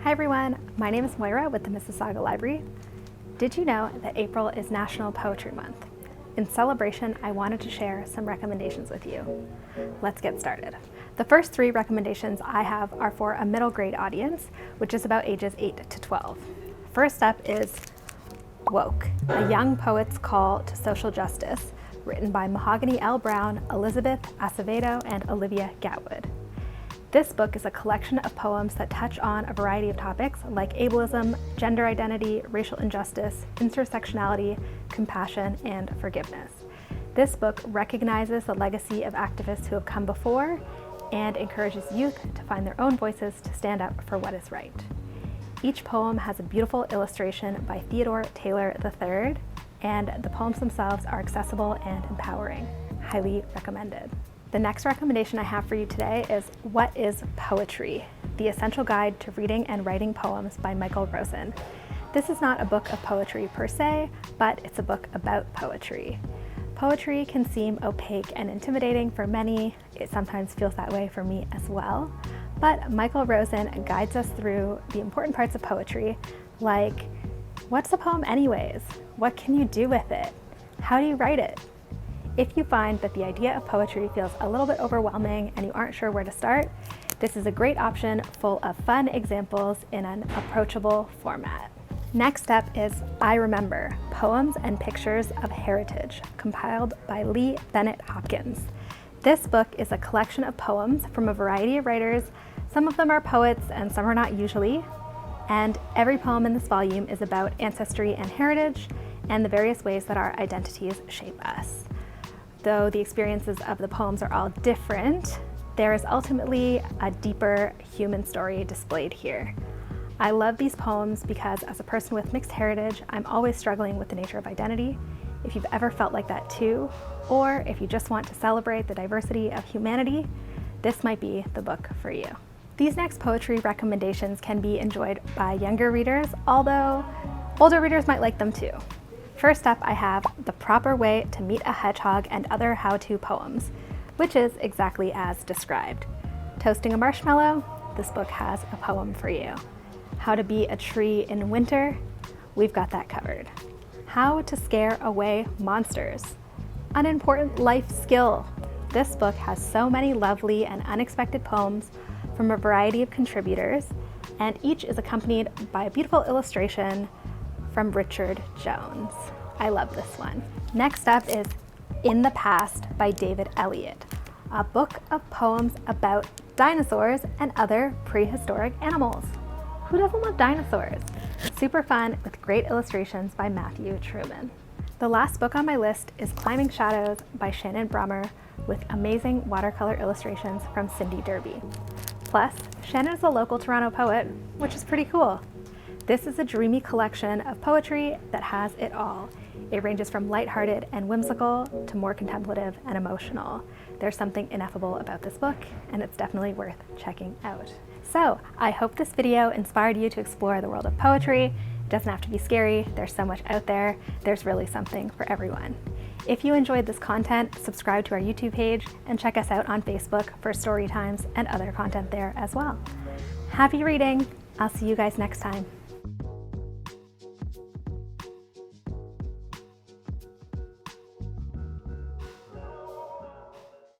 Hi everyone, my name is Moira with the Mississauga Library. Did you know that April is National Poetry Month? In celebration, I wanted to share some recommendations with you. Let's get started. The first three recommendations I have are for a middle grade audience, which is about ages 8 to 12. First up is Woke, a young poet's call to social justice, written by Mahogany L. Brown, Elizabeth Acevedo, and Olivia Gatwood. This book is a collection of poems that touch on a variety of topics like ableism, gender identity, racial injustice, intersectionality, compassion, and forgiveness. This book recognizes the legacy of activists who have come before and encourages youth to find their own voices to stand up for what is right. Each poem has a beautiful illustration by Theodore Taylor III, and the poems themselves are accessible and empowering. Highly recommended. The next recommendation I have for you today is What is Poetry? The Essential Guide to Reading and Writing Poems by Michael Rosen. This is not a book of poetry per se, but it's a book about poetry. Poetry can seem opaque and intimidating for many. It sometimes feels that way for me as well. But Michael Rosen guides us through the important parts of poetry, like what's a poem anyways? What can you do with it? How do you write it? If you find that the idea of poetry feels a little bit overwhelming and you aren't sure where to start, this is a great option full of fun examples in an approachable format. Next up is I Remember, Poems and Pictures of Heritage, compiled by Lee Bennett Hopkins. This book is a collection of poems from a variety of writers. Some of them are poets and some are not usually. And every poem in this volume is about ancestry and heritage and the various ways that our identities shape us. Though the experiences of the poems are all different, there is ultimately a deeper human story displayed here. I love these poems because as a person with mixed heritage, I'm always struggling with the nature of identity. If you've ever felt like that too, or if you just want to celebrate the diversity of humanity, this might be the book for you. These next poetry recommendations can be enjoyed by younger readers, although older readers might like them too. First up, I have The Proper Way to Meet a Hedgehog and Other How-To Poems, which is exactly as described. Toasting a marshmallow? This book has a poem for you. How to be a tree in winter? We've got that covered. How to scare away monsters? An important life skill. This book has so many lovely and unexpected poems from a variety of contributors, and each is accompanied by a beautiful illustration from Richard Jones. I love this one. Next up is In the Past by David Elliott, a book of poems about dinosaurs and other prehistoric animals. Who doesn't love dinosaurs? Super fun with great illustrations by Matthew Truman. The last book on my list is Climbing Shadows by Shannon Brummer with amazing watercolor illustrations from Cindy Derby. Plus, Shannon is a local Toronto poet, which is pretty cool. This is a dreamy collection of poetry that has it all. It ranges from lighthearted and whimsical to more contemplative and emotional. There's something ineffable about this book, and it's definitely worth checking out. So, I hope this video inspired you to explore the world of poetry. It doesn't have to be scary. There's so much out there. There's really something for everyone. If you enjoyed this content, subscribe to our YouTube page and check us out on Facebook for story times and other content there as well. Happy reading! I'll see you guys next time.